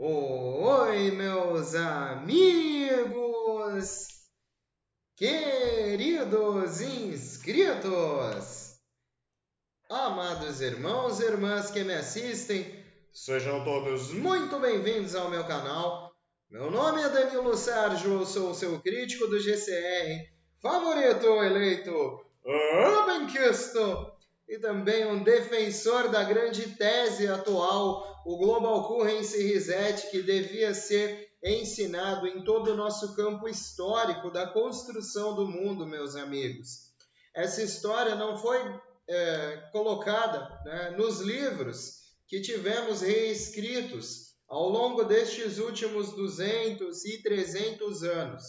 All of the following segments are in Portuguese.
Oi, meus amigos, queridos inscritos, amados irmãos e irmãs que me assistem, sejam todos muito bem-vindos ao meu canal. Meu nome é Danilo Sérgio, eu sou o seu crítico do GCR, favorito eleito benquisto, e também um defensor da grande tese atual, o Global Currency Reset, que devia ser ensinado em todo o nosso campo histórico da construção do mundo, meus amigos. Essa história não foi colocada, né, nos livros que tivemos reescritos ao longo destes últimos 200 e 300 anos.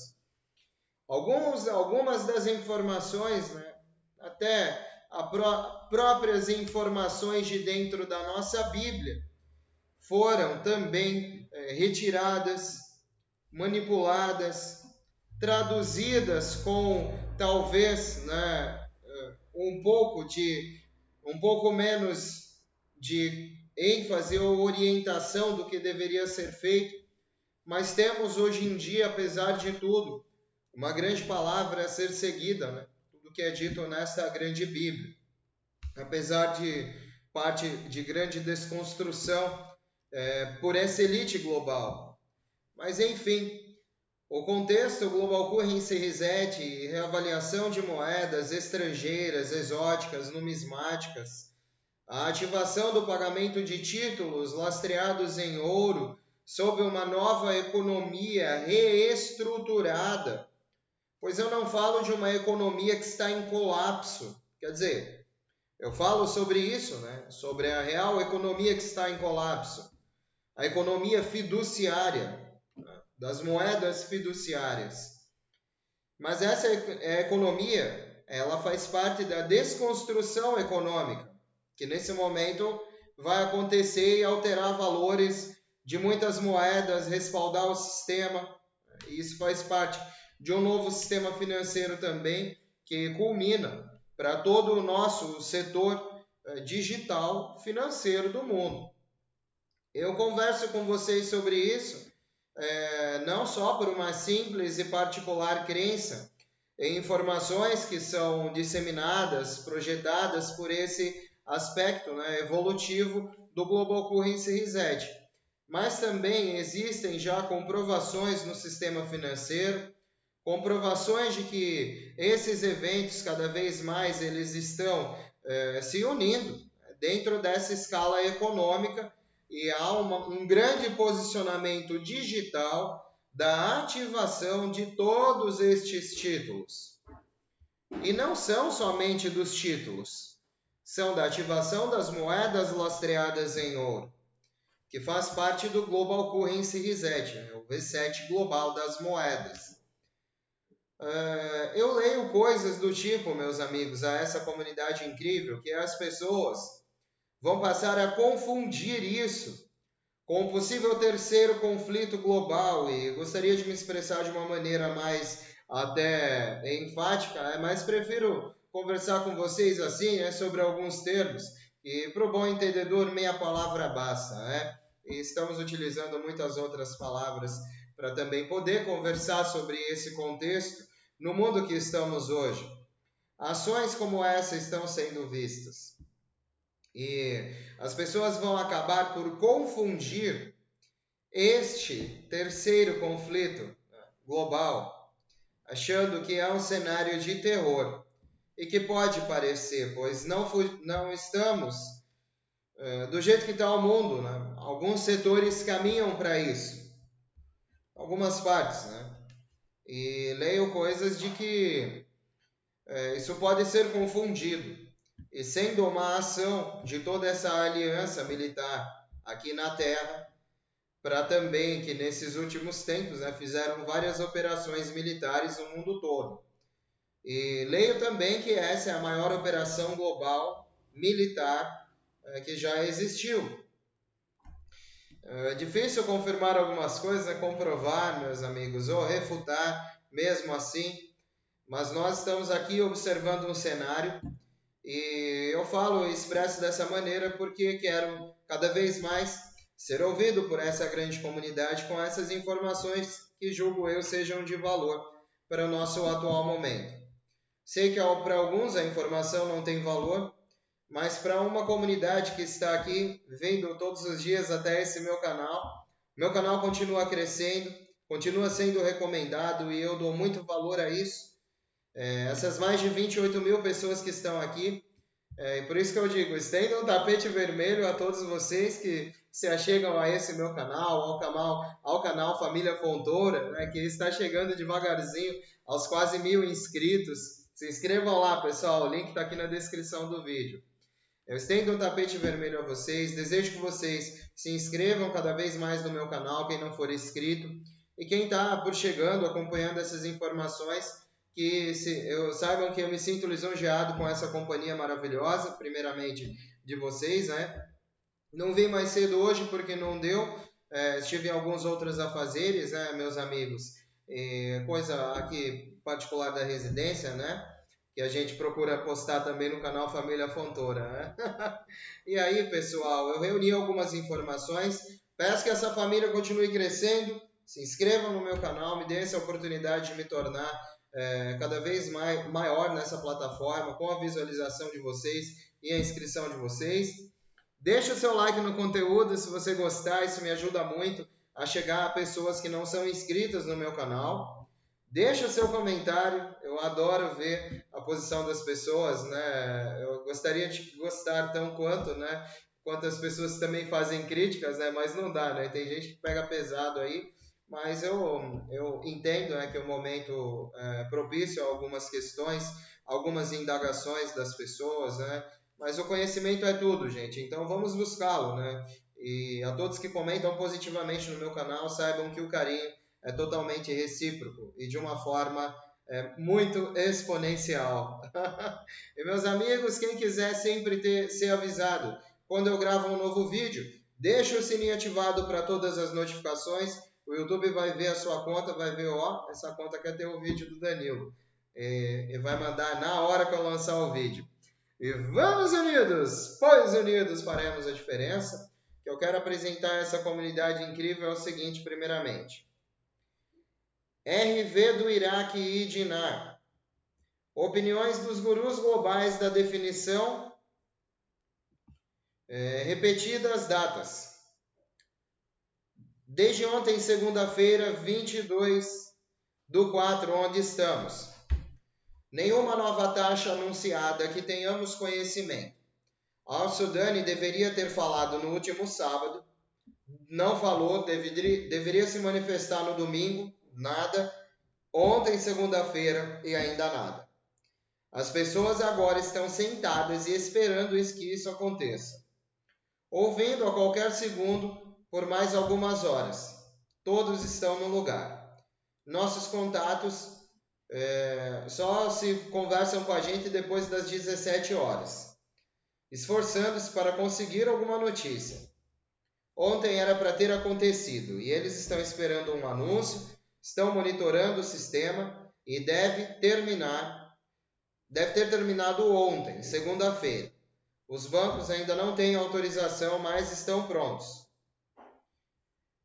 Algumas das informações, né, até próprias informações de dentro da nossa Bíblia, foram também retiradas, manipuladas, traduzidas com talvez, né, um pouco menos de ênfase ou orientação do que deveria ser feito, mas temos hoje em dia, apesar de tudo, uma grande palavra a ser seguida, né? Tudo que é dito nesta grande Bíblia. Apesar de parte de grande desconstrução por essa elite global. Mas, enfim, o contexto Global Currency Reset e reavaliação de moedas estrangeiras, exóticas, numismáticas, a ativação do pagamento de títulos lastreados em ouro sob uma nova economia reestruturada, pois eu não falo de uma economia que está em colapso. Quer dizer, eu falo sobre isso, né? Sobre a real economia que está em colapso. A economia fiduciária, das moedas fiduciárias. Mas essa economia, ela faz parte da desconstrução econômica, que nesse momento vai acontecer e alterar valores de muitas moedas, respaldar o sistema. E isso faz parte de um novo sistema financeiro também, que culmina para todo o nosso setor digital financeiro do mundo. Eu converso com vocês sobre isso, não só por uma simples e particular crença em informações que são disseminadas, projetadas por esse aspecto, né, evolutivo do Global Currency Reset. Mas também existem já comprovações no sistema financeiro, comprovações de que esses eventos cada vez mais eles estão se unindo dentro dessa escala econômica e há um grande posicionamento digital da ativação de todos estes títulos. E não são somente dos títulos, são da ativação das moedas lastreadas em ouro, que faz parte do Global Currency Reset, o reset global das moedas. Eu leio coisas do tipo, meus amigos, a essa comunidade incrível, que as pessoas vão passar a confundir isso com o possível terceiro conflito global, e gostaria de me expressar de uma maneira mais até enfática, mas prefiro conversar com vocês assim, sobre alguns termos, e para o bom entendedor meia palavra basta, E estamos utilizando muitas outras palavras para também poder conversar sobre esse contexto no mundo que estamos hoje. Ações como essa estão sendo vistas. E as pessoas vão acabar por confundir este terceiro conflito global, achando que é um cenário de terror. E que pode parecer, pois não estamos do jeito que está o mundo, né? Alguns setores caminham para isso. Algumas partes, né? E leio coisas de que isso pode ser confundido. E sendo uma ação de toda essa aliança militar aqui na Terra, para também que nesses últimos tempos fizeram várias operações militares no mundo todo. E leio também que essa é a maior operação global militar que já existiu. É difícil confirmar algumas coisas, comprovar, meus amigos, ou refutar mesmo assim, mas nós estamos aqui observando um cenário e eu falo e expresso dessa maneira porque quero cada vez mais ser ouvido por essa grande comunidade com essas informações que julgo eu sejam de valor para o nosso atual momento. Sei que para alguns a informação não tem valor, mas para uma comunidade que está aqui vindo todos os dias até esse meu canal continua crescendo, continua sendo recomendado e eu dou muito valor a isso. Essas mais de 28 mil pessoas que estão aqui, e por isso que eu digo, estenda um tapete vermelho a todos vocês que se achegam a esse meu canal, ao canal Família Fontoura, né, que está chegando devagarzinho aos quase 1.000 inscritos. Se inscrevam lá, pessoal, o link está aqui na descrição do vídeo. Eu estendo um tapete vermelho a vocês, desejo que vocês se inscrevam cada vez mais no meu canal, quem não for inscrito, e quem está por chegando, acompanhando essas informações, que saibam que eu me sinto lisonjeado com essa companhia maravilhosa, primeiramente de vocês, né? Não vim mais cedo hoje porque não deu, estive em alguns outros afazeres, né, meus amigos, coisa aqui particular da residência, né? Que a gente procura postar também no canal Família Fontoura, né? E aí, pessoal, eu reuni algumas informações, peço que essa família continue crescendo, se inscrevam no meu canal, me dêem essa oportunidade de me tornar cada vez maior nessa plataforma, com a visualização de vocês e a inscrição de vocês. Deixa o seu like no conteúdo se você gostar, isso me ajuda muito a chegar a pessoas que não são inscritas no meu canal. Deixa o seu comentário, eu adoro ver a posição das pessoas, né? Eu gostaria de gostar tão quanto, né? Quanto as pessoas também fazem críticas, né? Mas não dá, né? Tem gente que pega pesado aí, mas eu entendo, né, que é um momento propício a algumas questões, algumas indagações das pessoas, né? Mas o conhecimento é tudo, gente, então vamos buscá-lo, né? E a todos que comentam positivamente no meu canal, saibam que o carinho é totalmente recíproco e de uma forma muito exponencial. E meus amigos, quem quiser sempre ser avisado quando eu gravo um novo vídeo, deixa o sininho ativado para todas as notificações. O YouTube vai ver a sua conta, vai ver, ó, essa conta quer ter o vídeo do Danilo. E vai mandar na hora que eu lançar o vídeo. E vamos unidos, pois unidos faremos a diferença. Que eu quero apresentar essa comunidade incrível é o seguinte, primeiramente. RV do Iraque e Dinar. Opiniões dos gurus globais da definição. Repetidas datas. Desde ontem, segunda-feira, 22/4, onde estamos. Nenhuma nova taxa anunciada que tenhamos conhecimento. Al-Sudani deveria ter falado no último sábado. Não falou, deveria se manifestar no domingo. Nada. Ontem, segunda-feira, e ainda nada. As pessoas agora estão sentadas e esperando que isso aconteça. Ouvindo a qualquer segundo por mais algumas horas. Todos estão no lugar. Nossos contatos só se conversam com a gente depois das 17 horas. Esforçando-se para conseguir alguma notícia. Ontem era para ter acontecido e eles estão esperando um anúncio, estão monitorando o sistema e deve ter terminado ontem, segunda-feira. Os bancos ainda não têm autorização, mas estão prontos.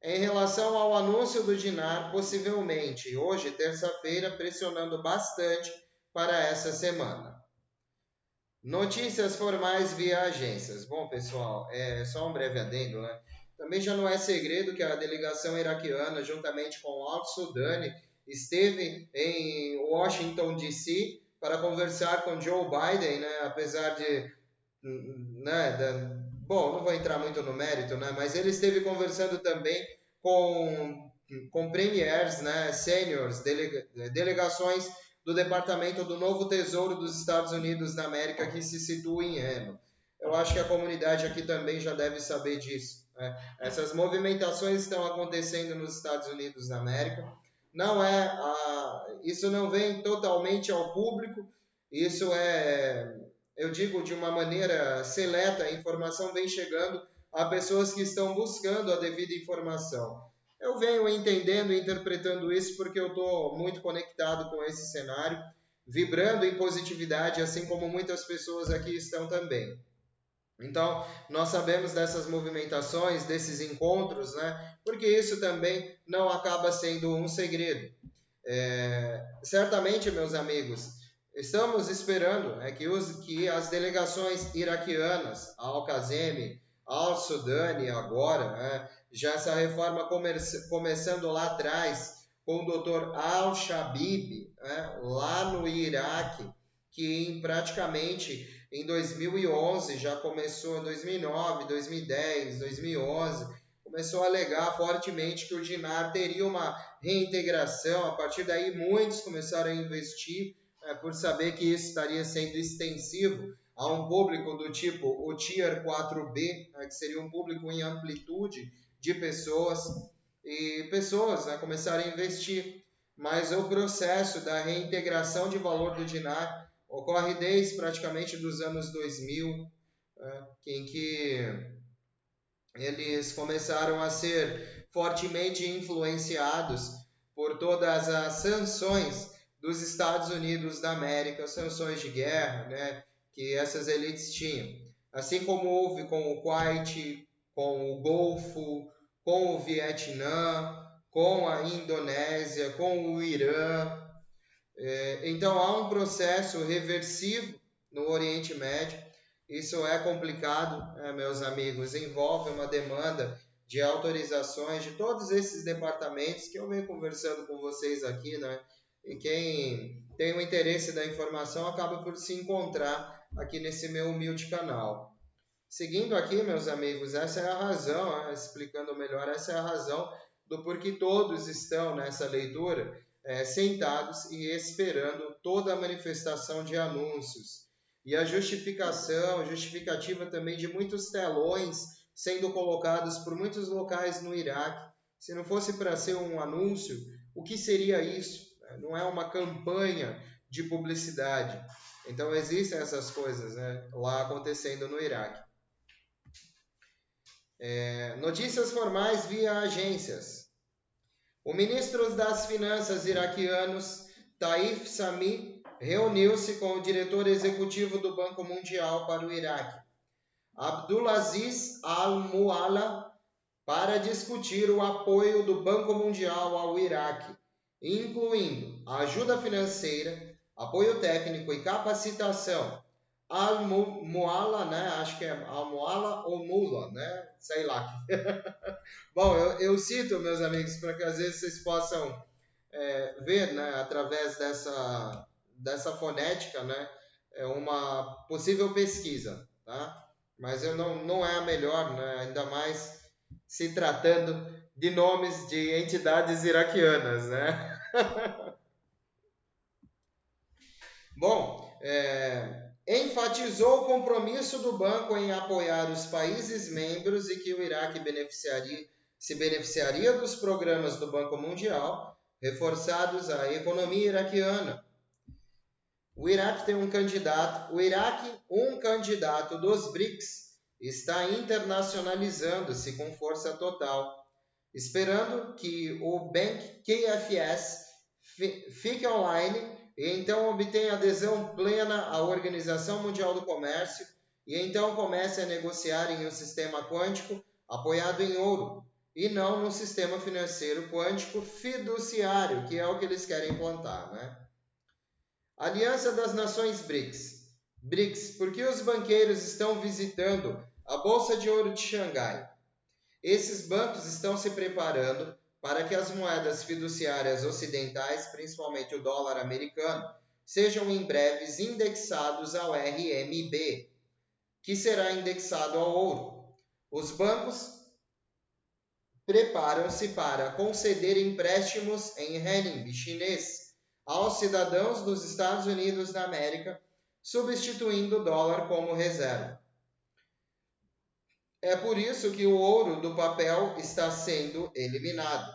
Em relação ao anúncio do Dinar, possivelmente hoje, terça-feira, pressionando bastante para essa semana. Notícias formais via agências. Bom, pessoal, só um breve adendo, né? Também já não é segredo que a delegação iraquiana, juntamente com o Al-Sudani, esteve em Washington, D.C., para conversar com Joe Biden, né? Apesar de... Bom, não vou entrar muito no mérito, né? Mas ele esteve conversando também com premiers, né? Seniors, delegações do Departamento do Novo Tesouro dos Estados Unidos da América, que se situa em Reno. Eu acho que a comunidade aqui também já deve saber disso, né? Essas movimentações estão acontecendo nos Estados Unidos da América. Isso não vem totalmente ao público, isso eu digo de uma maneira seleta, a informação vem chegando a pessoas que estão buscando a devida informação. Eu venho entendendo e interpretando isso porque eu estou muito conectado com esse cenário, vibrando em positividade, assim como muitas pessoas aqui estão também. Então, nós sabemos dessas movimentações, desses encontros, né? Porque isso também não acaba sendo um segredo. Certamente, meus amigos, estamos esperando que as delegações iraquianas, Al-Kazemi, Al-Sudani agora, já essa reforma começando lá atrás, com o Dr. Al-Shabib, lá no Iraque, que praticamente em 2011 já começou, em 2009, 2010, 2011, começou a alegar fortemente que o dinar teria uma reintegração. A partir daí, muitos começaram a investir por saber que isso estaria sendo extensivo a um público do tipo o Tier 4B, que seria um público em amplitude de pessoas, e pessoas começaram a investir. Mas o processo da reintegração de valor do dinar ocorre desde praticamente dos anos 2000, em que eles começaram a ser fortemente influenciados por todas as sanções dos Estados Unidos da América, sanções de guerra, né, que essas elites tinham. Assim como houve com o Kuwait, com o Golfo, com o Vietnã, com a Indonésia, com o Irã. Então há um processo reversivo no Oriente Médio. Isso é complicado, meus amigos, envolve uma demanda de autorizações de todos esses departamentos que eu venho conversando com vocês aqui, né? E quem tem o interesse da informação acaba por se encontrar aqui nesse meu humilde canal. Seguindo aqui, meus amigos, essa é a razão, explicando melhor, essa é a razão do porquê todos estão nessa leitura sentados e esperando toda a manifestação de anúncios. E a justificativa também de muitos telões sendo colocados por muitos locais no Iraque. Se não fosse para ser um anúncio, o que seria isso? Não é uma campanha de publicidade. Então existem essas coisas, né, lá acontecendo no Iraque. Notícias formais via agências. O ministro das Finanças iraquianos, Taif Sami, reuniu-se com o diretor executivo do Banco Mundial para o Iraque, Abdulaziz Al-Mualla, para discutir o apoio do Banco Mundial ao Iraque, incluindo ajuda financeira, apoio técnico e capacitação. Al-Mualla, né? Acho que é Al-Mualla ou Mula, né? Sei lá. Bom, eu cito, meus amigos, para que às vezes vocês possam ver, né, através dessa fonética, né, uma possível pesquisa, tá? Mas eu não é a melhor, né, ainda mais se tratando de nomes de entidades iraquianas, né? Bom, enfatizou o compromisso do banco em apoiar os países membros e que o Iraque se beneficiaria dos programas do Banco Mundial, reforçados à economia iraquiana. O Iraque, um candidato dos BRICS, está internacionalizando-se com força total, esperando que o Bank KFS fique online e então obtenha adesão plena à Organização Mundial do Comércio e então comece a negociar em um sistema quântico apoiado em ouro e não num sistema financeiro quântico fiduciário, que é o que eles querem implantar, né? Aliança das Nações BRICS. BRICS, por que os banqueiros estão visitando a Bolsa de Ouro de Xangai? Esses bancos estão se preparando para que as moedas fiduciárias ocidentais, principalmente o dólar americano, sejam em breves indexados ao RMB, que será indexado ao ouro. Os bancos preparam-se para conceder empréstimos em renminbi chinês aos cidadãos dos Estados Unidos da América, substituindo o dólar como reserva. É por isso que o ouro do papel está sendo eliminado.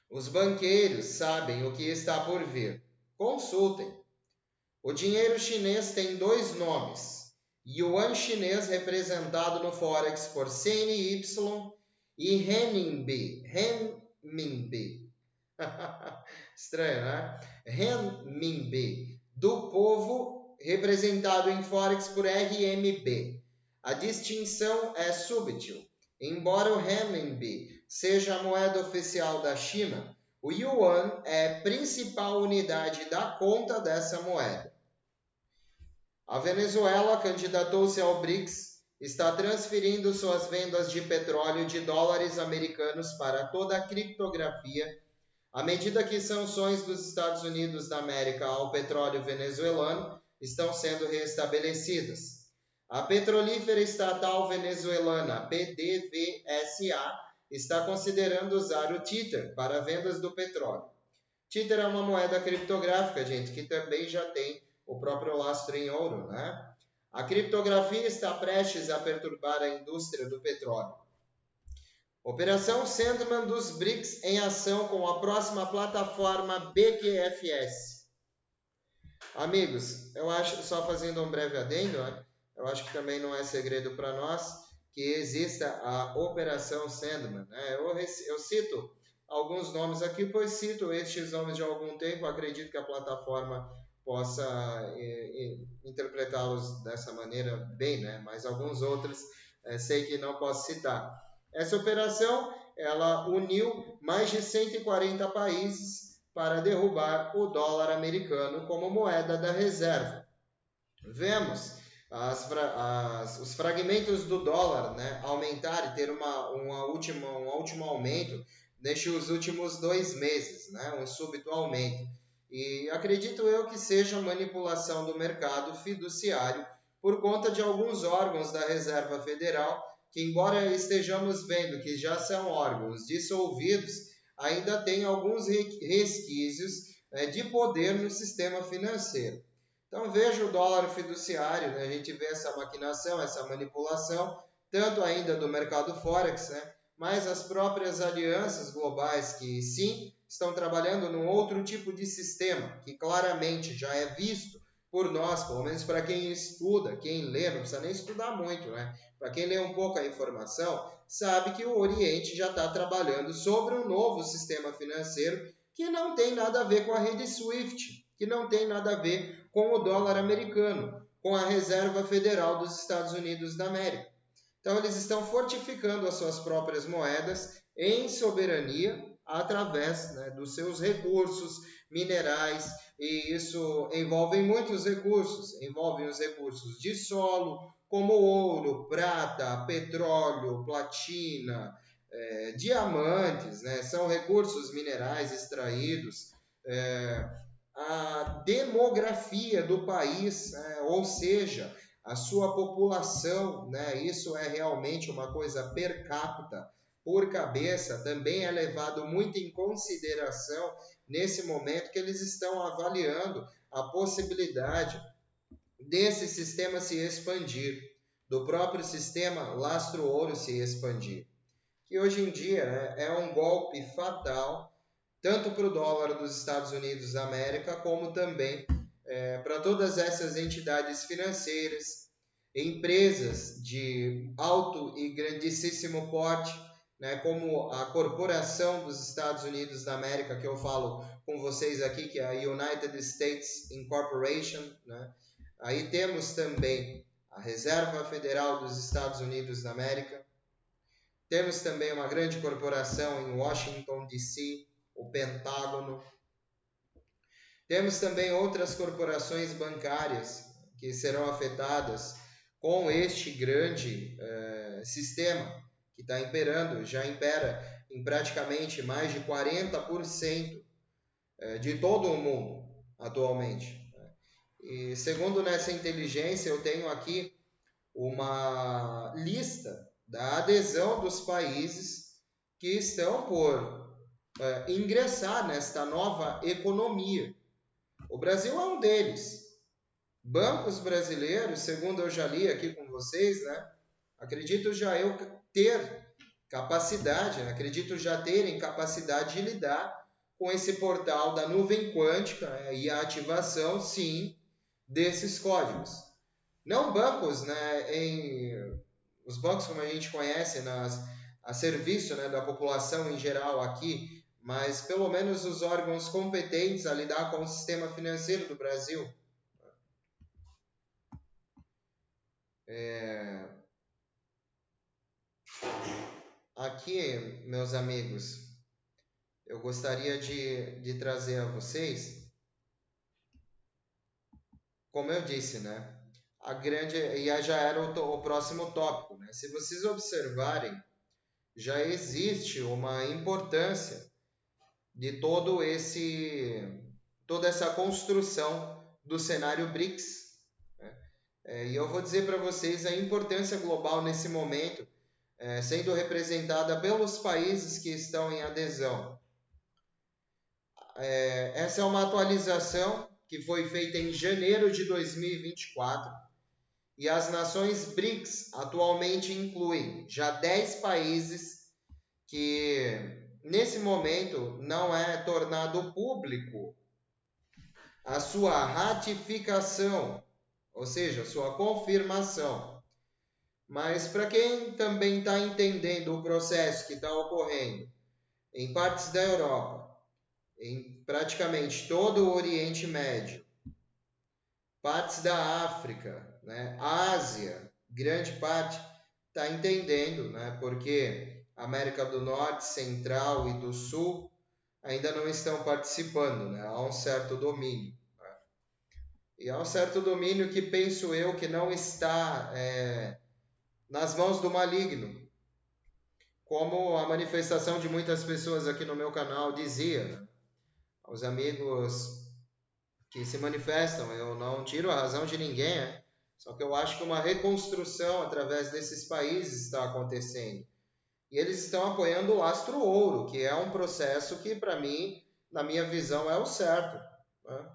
Os banqueiros sabem o que está por vir. Consultem. O dinheiro chinês tem dois nomes. Yuan chinês representado no Forex por CNY e renminbi. Renminbi. Estranho, né? Renminbi. Do povo representado em Forex por RMB. A distinção é subtil. Embora o renminbi seja a moeda oficial da China, o yuan é a principal unidade da conta dessa moeda. A Venezuela candidatou-se ao BRICS, está transferindo suas vendas de petróleo de dólares americanos para toda a criptografia, à medida que sanções dos Estados Unidos da América ao petróleo venezuelano estão sendo restabelecidas. A petrolífera estatal venezuelana PDVSA está considerando usar o Tether para vendas do petróleo. Tether é uma moeda criptográfica, gente, que também já tem o próprio lastro em ouro, né? A criptografia está prestes a perturbar a indústria do petróleo. Operação Sandman dos BRICS em ação com a próxima plataforma BQFS. Amigos, eu acho, só fazendo um breve adendo, né? Eu acho que também não é segredo para nós que exista a Operação Sandman, né? Eu cito alguns nomes aqui, pois cito estes nomes de algum tempo, acredito que a plataforma possa interpretá-los dessa maneira bem, né? Mas alguns outros sei que não posso citar. Essa operação, ela uniu mais de 140 países para derrubar o dólar americano como moeda da reserva. Vemos os fragmentos do dólar, né, aumentar e ter um último aumento nestes últimos 2 meses, né, um súbito aumento. E acredito eu que seja manipulação do mercado fiduciário por conta de alguns órgãos da Reserva Federal, que embora estejamos vendo que já são órgãos dissolvidos, ainda tem alguns resquícios de poder no sistema financeiro. Então veja o dólar fiduciário, né? A gente vê essa maquinação, essa manipulação, tanto ainda do mercado Forex, né? Mas as próprias alianças globais que sim estão trabalhando num outro tipo de sistema, que claramente já é visto por nós, pelo menos para quem estuda, quem lê, não precisa nem estudar muito, né? Para quem lê um pouco a informação, sabe que o Oriente já está trabalhando sobre um novo sistema financeiro que não tem nada a ver com a rede SWIFT, que não tem nada a ver com o dólar americano, com a Reserva Federal dos Estados Unidos da América. Então, eles estão fortificando as suas próprias moedas em soberania através, né, dos seus recursos minerais, e isso envolve muitos recursos, envolve os recursos de solo, como ouro, prata, petróleo, platina, diamantes, né, são recursos minerais extraídos, a demografia do país, ou seja, a sua população, né, isso é realmente uma coisa per capita, por cabeça, também é levado muito em consideração nesse momento que eles estão avaliando a possibilidade desse sistema se expandir, do próprio sistema lastro-ouro se expandir, que hoje em dia é um golpe fatal, tanto para o dólar dos Estados Unidos da América, como também para todas essas entidades financeiras, empresas de alto e grandíssimo porte, né, como a Corporação dos Estados Unidos da América, que eu falo com vocês aqui, que é a United States Incorporation, né? Aí temos também a Reserva Federal dos Estados Unidos da América, temos também uma grande corporação em Washington, D.C., o Pentágono. Temos também outras corporações bancárias que serão afetadas com este grande sistema que está imperando, já impera em praticamente mais de 40% de todo o mundo atualmente. E segundo nessa inteligência, eu tenho aqui uma lista da adesão dos países que estão por ingressar nesta nova economia. O Brasil é um deles. Bancos brasileiros, segundo eu já li aqui com vocês, né? Acredito já eu ter capacidade, acredito já terem capacidade de lidar com esse portal da nuvem quântica, né, e a ativação, sim, desses códigos. Não bancos, né, os bancos como a gente conhece, a serviço, né, da população em geral aqui, mas pelo menos os órgãos competentes a lidar com o sistema financeiro do Brasil. Aqui, meus amigos, eu gostaria de trazer a vocês, como eu disse, né? E já era o próximo tópico, né? Se vocês observarem, já existe uma importância de toda essa construção do cenário BRICS, né? E eu vou dizer para vocês a importância global nesse momento, sendo representada pelos países que estão em adesão. Essa é uma atualização que foi feita em janeiro de 2024 e as nações BRICS atualmente incluem já 10 países que nesse momento não é tornado público a sua ratificação, ou seja, sua confirmação. Mas para quem também está entendendo o processo que está ocorrendo em partes da Europa, em praticamente todo o Oriente Médio, partes da África, né, Ásia, grande parte está entendendo, né, porque América do Norte, Central e do Sul ainda não estão participando, né, há um certo domínio. Né, e há um certo domínio que penso eu que não está nas mãos do maligno, como a manifestação de muitas pessoas aqui no meu canal dizia, né, aos amigos que se manifestam. Eu não tiro a razão de ninguém, né? Só que eu acho que uma reconstrução através desses países está acontecendo. E eles estão apoiando o Lastro Ouro, que é um processo que, para mim, na minha visão, é o certo. Né?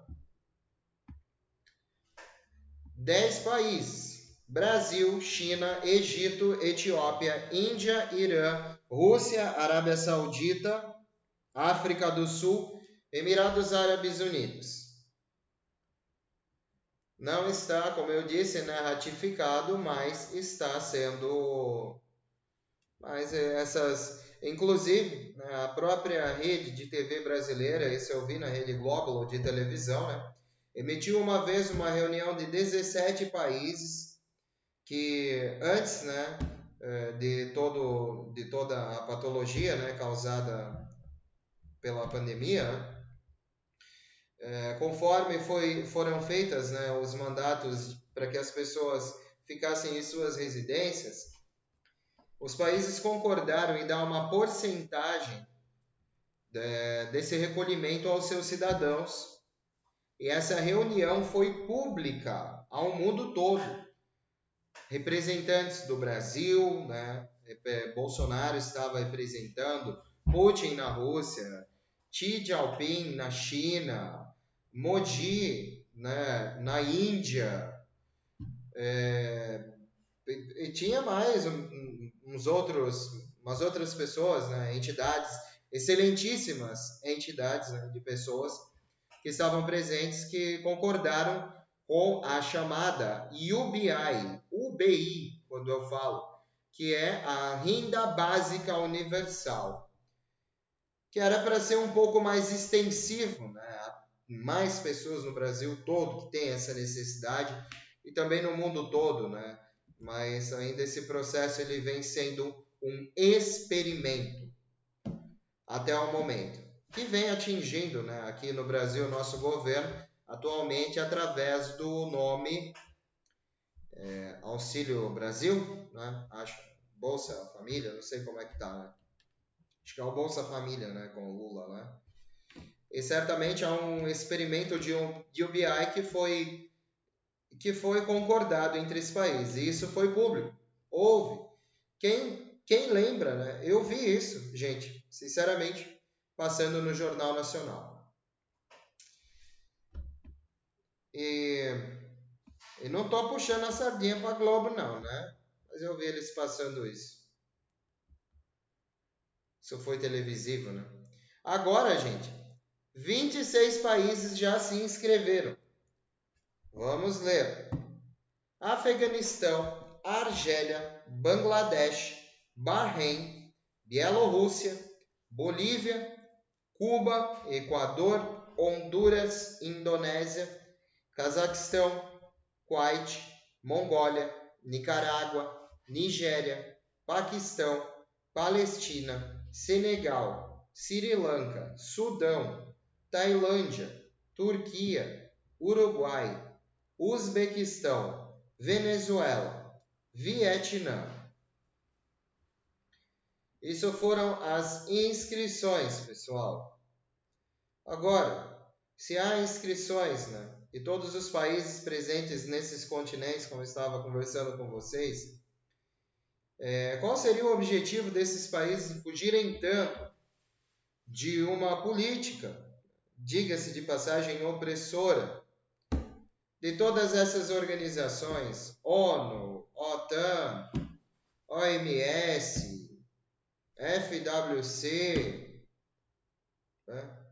10 países: Brasil, China, Egito, Etiópia, Índia, Irã, Rússia, Arábia Saudita, África do Sul, Emirados Árabes Unidos. Não está, como eu disse, né, ratificado, mas está sendo. Mas inclusive, né, a própria rede de TV brasileira, isso eu vi na Rede Globo de televisão, né, emitiu uma vez uma reunião de 17 países que antes, né, de toda a patologia, né, causada pela pandemia, né, conforme foram feitas, né, os mandatos para que as pessoas ficassem em suas residências, os países concordaram em dar uma porcentagem desse recolhimento aos seus cidadãos. E essa reunião foi pública ao mundo todo. Representantes do Brasil, né, Bolsonaro estava representando, Putin na Rússia, Xi Jinping na China, Modi, né, na Índia, e tinha mais umas outras pessoas, né, entidades, excelentíssimas entidades, né, de pessoas que estavam presentes que concordaram com a chamada UBI, quando eu falo, que é a Renda Básica Universal, que era para ser um pouco mais extensivo, né? Mais pessoas no Brasil todo que têm essa necessidade e também no mundo todo, né? Mas ainda esse processo ele vem sendo um experimento até o momento, que vem atingindo, né, aqui no Brasil, nosso governo, atualmente através do nome Auxílio Brasil, né? Acho, Bolsa Família, não sei como é que tá, né? Acho que é o Bolsa Família, né, com o Lula, né? E certamente há um experimento de UBI que foi concordado entre esses países, e isso foi público. Houve. Quem lembra, né? Eu vi isso, gente, sinceramente, passando no Jornal Nacional. E não estou puxando a sardinha para a Globo, não, né? Mas eu vi eles passando isso. Isso foi televisivo, né? Agora, gente, 26 países já se inscreveram. Vamos ler. Afeganistão, Argélia, Bangladesh, Bahrein, Bielorrússia, Bolívia, Cuba, Equador, Honduras, Indonésia, Cazaquistão, Kuwait, Mongólia, Nicarágua, Nigéria, Paquistão, Palestina, Senegal, Sri Lanka, Sudão, Tailândia, Turquia, Uruguai, Uzbequistão, Venezuela, Vietnã. Isso foram as inscrições, pessoal. Agora, se há inscrições, né, e todos os países presentes nesses continentes, como eu estava conversando com vocês, qual seria o objetivo desses países fugirem tanto de uma política, diga-se de passagem, opressora, de todas essas organizações, ONU, OTAN, OMS, FWC, né?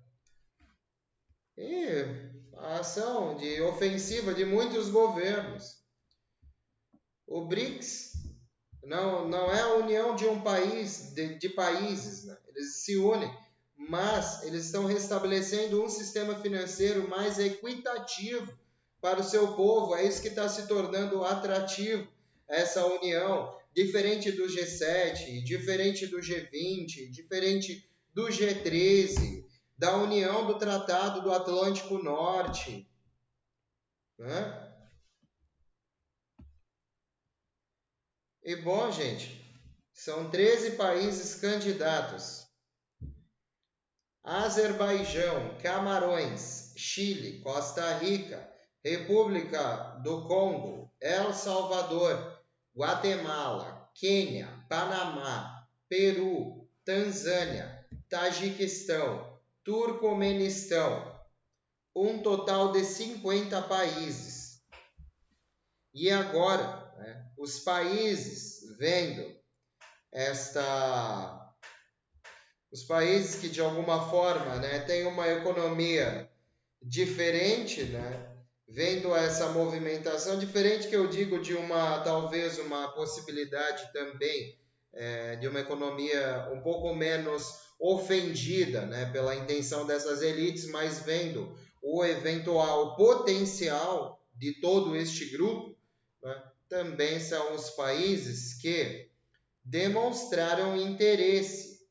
E a ação de ofensiva de muitos governos. O BRICS não é a união de um país, de países, né? Eles se unem, mas eles estão restabelecendo um sistema financeiro mais equitativo para o seu povo. É isso que está se tornando atrativo, essa união, diferente do G7, diferente do G20, diferente do G13, da união do Tratado do Atlântico Norte, né? E bom, gente, são 13 países candidatos: Azerbaijão, Camarões, Chile, Costa Rica, República do Congo, El Salvador, Guatemala, Quênia, Panamá, Peru, Tanzânia, Tajiquistão, Turcomenistão. Um total de 50 países. E agora, né, os países vendo os países que de alguma forma, né, têm uma economia diferente, né, vendo essa movimentação diferente, que eu digo de talvez uma possibilidade também de uma economia um pouco menos ofendida, né, pela intenção dessas elites, mas vendo o eventual potencial de todo este grupo, né, também são os países que demonstraram interesse.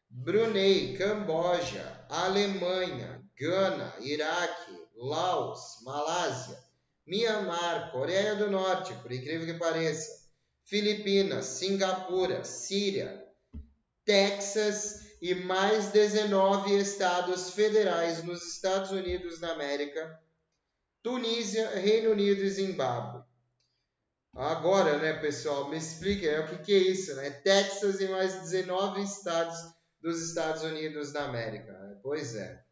Brunei, Camboja, Alemanha, Gana, Iraque, Laos, Malásia, Mianmar, Coreia do Norte, por incrível que pareça, Filipinas, Singapura, Síria, Texas e mais 19 estados federais nos Estados Unidos da América, Tunísia, Reino Unido e Zimbábue. Agora, né, pessoal, me explica o que é isso, né? Texas e mais 19 estados dos Estados Unidos da América. Pois é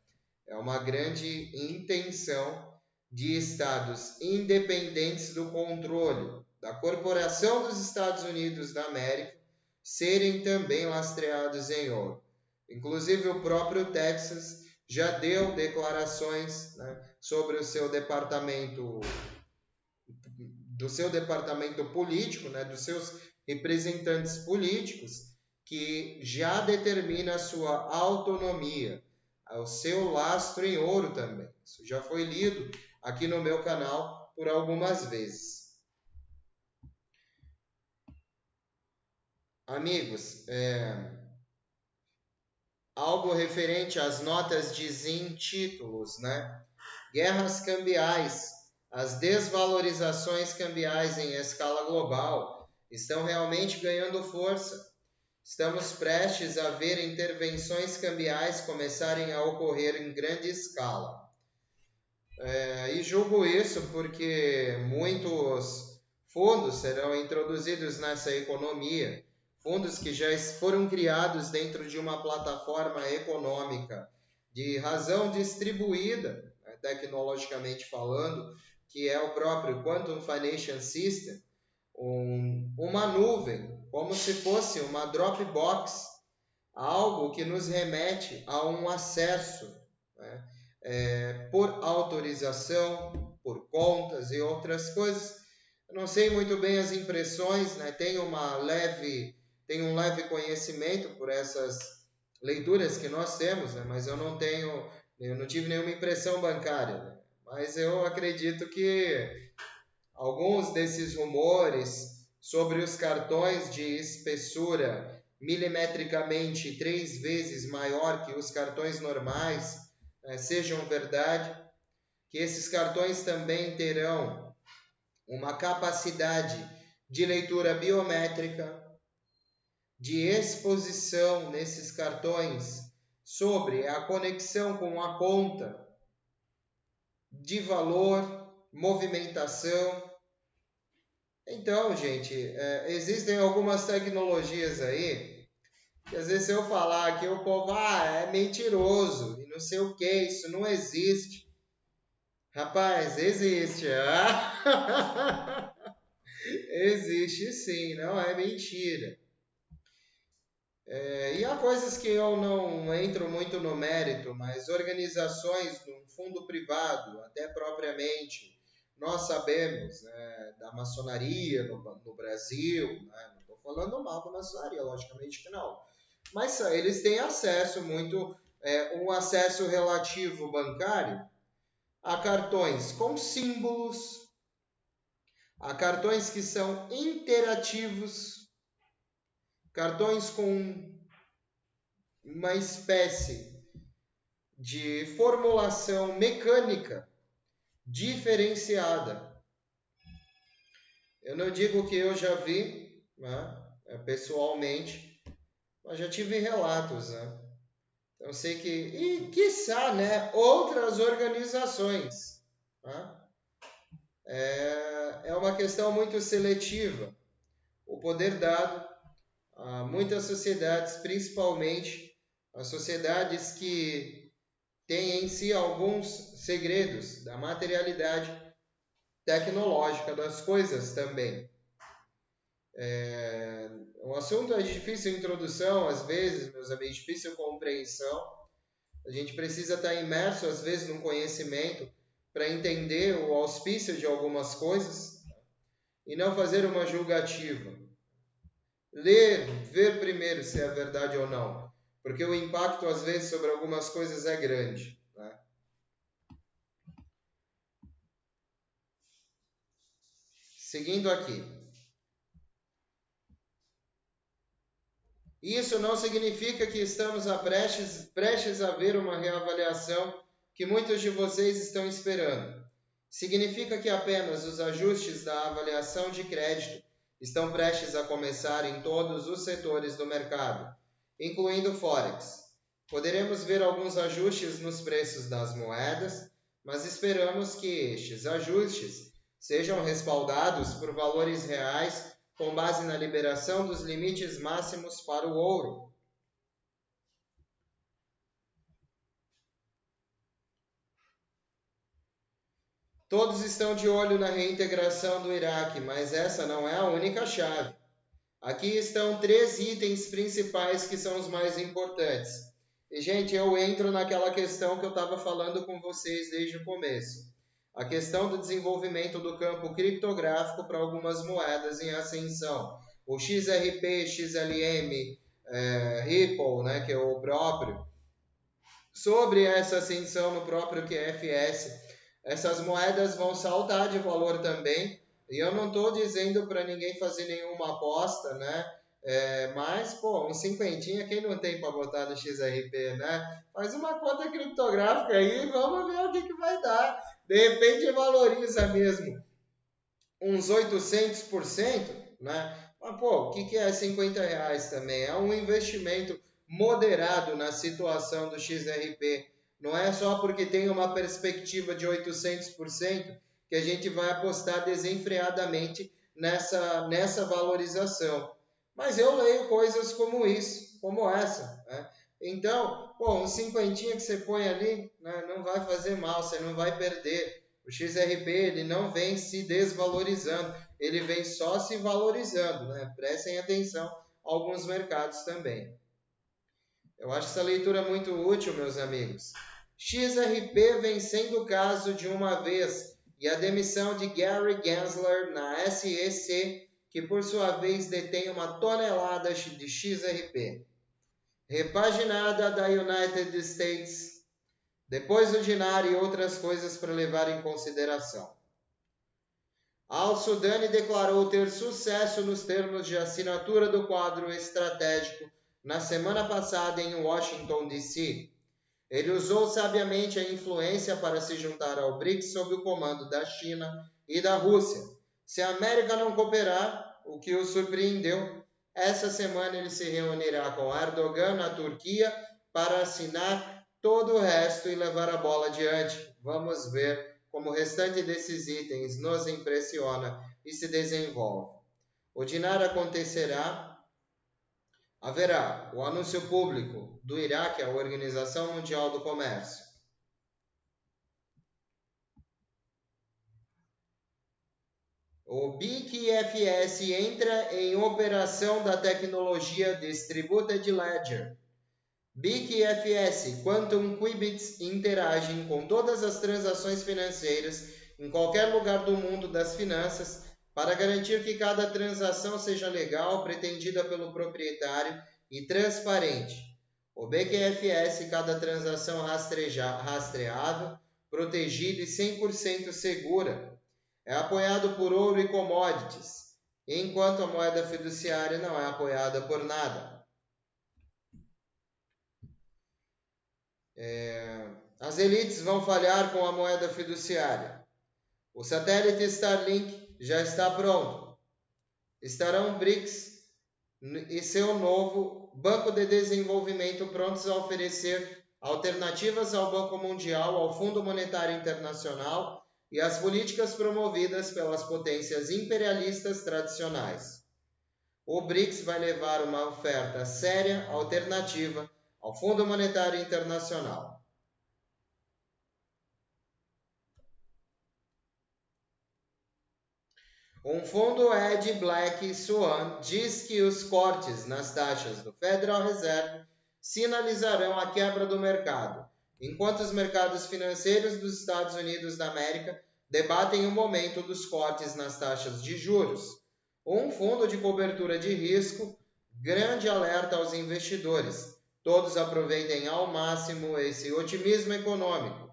uma grande intenção de estados independentes do controle da corporação dos Estados Unidos da América serem também lastreados em ouro. Inclusive o próprio Texas já deu declarações, né, sobre o seu departamento político, né, dos seus representantes políticos, que já determina a sua autonomia, o seu lastro em ouro também. Isso já foi lido aqui no meu canal por algumas vezes. Amigos, algo referente às notas dizem títulos, né? Guerras cambiais, as desvalorizações cambiais em escala global estão realmente ganhando força. Estamos prestes a ver intervenções cambiais começarem a ocorrer em grande escala. E julgo isso porque muitos fundos serão introduzidos nessa economia, fundos que já foram criados dentro de uma plataforma econômica de razão distribuída, né, tecnologicamente falando, que é o próprio Quantum Financial System, uma nuvem, como se fosse uma Dropbox, algo que nos remete a um acesso, né, por autorização, por contas e outras coisas. Eu não sei muito bem as impressões, né? Tenho um leve conhecimento por essas leituras que nós temos, né? Mas eu não tive nenhuma impressão bancária, né? Mas eu acredito que alguns desses rumores sobre os cartões de espessura milimetricamente 3 vezes maior que os cartões normais sejam verdade, que esses cartões também terão uma capacidade de leitura biométrica, de exposição nesses cartões sobre a conexão com a conta de valor, movimentação. Então, gente, existem algumas tecnologias aí que às vezes se eu falar aqui o povo, é mentiroso e não sei o que, isso não existe. Rapaz, existe. Existe sim, não é mentira. E há coisas que eu não entro muito no mérito, mas organizações no fundo privado, até propriamente, nós sabemos da maçonaria no Brasil, né? Não estou falando mal da maçonaria, logicamente que não, mas eles têm acesso um acesso relativo bancário a cartões com símbolos, a cartões que são interativos, cartões com uma espécie de formulação mecânica diferenciada. Eu não digo que eu já vi, né, pessoalmente, mas já tive relatos, né? Então sei que, e quiçá, né, outras organizações, né? É uma questão muito seletiva. O poder dado a muitas sociedades, principalmente as sociedades que têm em si alguns segredos da materialidade tecnológica das coisas também. O assunto é de difícil introdução, às vezes, meus amigos, difícil compreensão. A gente precisa estar imerso, às vezes, num conhecimento para entender o auspício de algumas coisas e não fazer uma julgativa. Ler, ver primeiro se é verdade ou não, porque o impacto, às vezes, sobre algumas coisas é grande. Né? Seguindo aqui. Isso não significa que estamos prestes a ver uma reavaliação que muitos de vocês estão esperando. Significa que apenas os ajustes da avaliação de crédito estão prestes a começar em todos os setores do mercado, incluindo Forex. Poderemos ver alguns ajustes nos preços das moedas, mas esperamos que estes ajustes sejam respaldados por valores reais com base na liberação dos limites máximos para o ouro. Todos estão de olho na reintegração do Iraque, mas essa não é a única chave. Aqui estão 3 itens principais que são os mais importantes. E, gente, eu entro naquela questão que eu estava falando com vocês desde o começo. A questão do desenvolvimento do campo criptográfico para algumas moedas em ascensão. O XRP, XLM, Ripple, né, que é o próprio. Sobre essa ascensão no próprio QFS, essas moedas vão saltar de valor também. E eu não estou dizendo para ninguém fazer nenhuma aposta, né? Mas, pô, um cinquentinha, quem não tem para botar no XRP, né? Faz uma conta criptográfica aí e vamos ver o que vai dar. De repente valoriza mesmo uns 800%, né? Mas, pô, o que é R$50 também? É um investimento moderado na situação do XRP. Não é só porque tem uma perspectiva de 800% que a gente vai apostar desenfreadamente nessa valorização. Mas eu leio coisas como isso, como essa. Né? Então, pô, um cinquentinha que você põe ali, né, não vai fazer mal, você não vai perder. O XRP ele não vem se desvalorizando, ele vem só se valorizando. Né? Prestem atenção a alguns mercados também. Eu acho essa leitura muito útil, meus amigos. XRP vem sendo o caso de uma vez e a demissão de Gary Gensler na SEC, que por sua vez detém uma tonelada de XRP. Repaginada da United States, depois do dinário e outras coisas para levar em consideração. Al-Sudani declarou ter sucesso nos termos de assinatura do quadro estratégico na semana passada em Washington, D.C. Ele usou sabiamente a influência para se juntar ao BRICS sob o comando da China e da Rússia. Se a América não cooperar, o que o surpreendeu, essa semana ele se reunirá com Erdogan na Turquia para assinar todo o resto e levar a bola adiante. Vamos ver como o restante desses itens nos impressiona e se desenvolve. O Dinar haverá o anúncio público do Iraque, a Organização Mundial do Comércio. O BIC-FS entra em operação da tecnologia Distributed Ledger. BIC-FS, Quantum Qubits interagem com todas as transações financeiras em qualquer lugar do mundo das finanças para garantir que cada transação seja legal, pretendida pelo proprietário e transparente. O BQFS, cada transação rastreável, protegida e 100% segura. É apoiado por ouro e commodities, enquanto a moeda fiduciária não é apoiada por nada. As elites vão falhar com a moeda fiduciária. O satélite Starlink já está pronto. Estarão BRICS e seu novo Banco de Desenvolvimento prontos a oferecer alternativas ao Banco Mundial, ao Fundo Monetário Internacional e às políticas promovidas pelas potências imperialistas tradicionais. O BRICS vai levar uma oferta séria, alternativa ao Fundo Monetário Internacional. Um fundo Ed Black Swan diz que os cortes nas taxas do Federal Reserve sinalizarão a quebra do mercado, enquanto os mercados financeiros dos Estados Unidos da América debatem o momento dos cortes nas taxas de juros. Um fundo de cobertura de risco, grande alerta aos investidores. Todos aproveitem ao máximo esse otimismo econômico.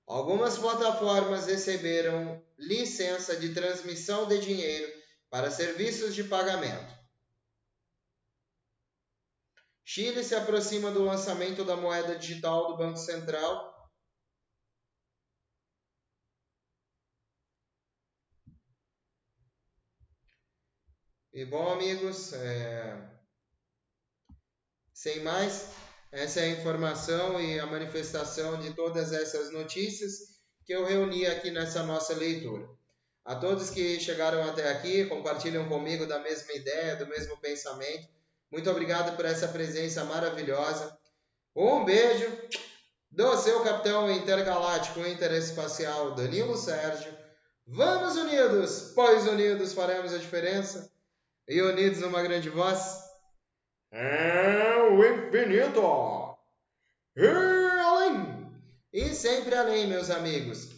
Algumas plataformas receberam licença de transmissão de dinheiro para serviços de pagamento. Chile se aproxima do lançamento da moeda digital do Banco Central. E bom, amigos, sem mais, essa é a informação e a manifestação de todas essas notícias que eu reuni aqui nessa nossa leitura. A todos que chegaram até aqui, compartilham comigo da mesma ideia, do mesmo pensamento, muito obrigado por essa presença maravilhosa. Um beijo do seu capitão intergaláctico interespacial Danilo Sérgio. Vamos unidos, pois unidos faremos a diferença. E unidos numa grande voz. É o infinito! E além! E sempre além, meus amigos.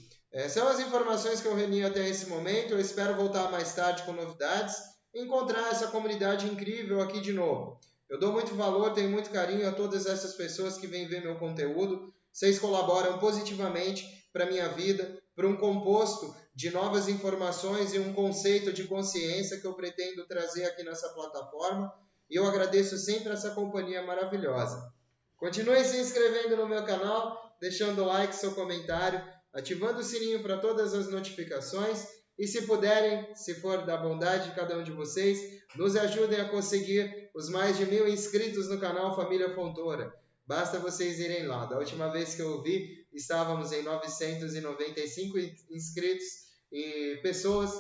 São as informações que eu reuni até esse momento. Eu espero voltar mais tarde com novidades e encontrar essa comunidade incrível aqui de novo. Eu dou muito valor, tenho muito carinho a todas essas pessoas que vêm ver meu conteúdo. Vocês colaboram positivamente para a minha vida, para um composto de novas informações e um conceito de consciência que eu pretendo trazer aqui nessa plataforma. E eu agradeço sempre essa companhia maravilhosa. Continue se inscrevendo no meu canal, deixando o like, seu comentário, ativando o sininho para todas as notificações. E se puderem, se for da bondade de cada um de vocês, nos ajudem a conseguir os mais de 1000 inscritos no canal Família Fontoura. Basta vocês irem lá. Da última vez que eu vi, estávamos em 995 inscritos e pessoas,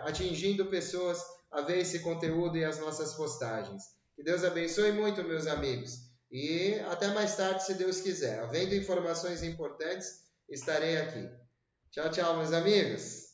atingindo pessoas a ver esse conteúdo e as nossas postagens. Que Deus abençoe muito, meus amigos. E até mais tarde, se Deus quiser. Havendo informações importantes, estarei aqui. Tchau, tchau, meus amigos.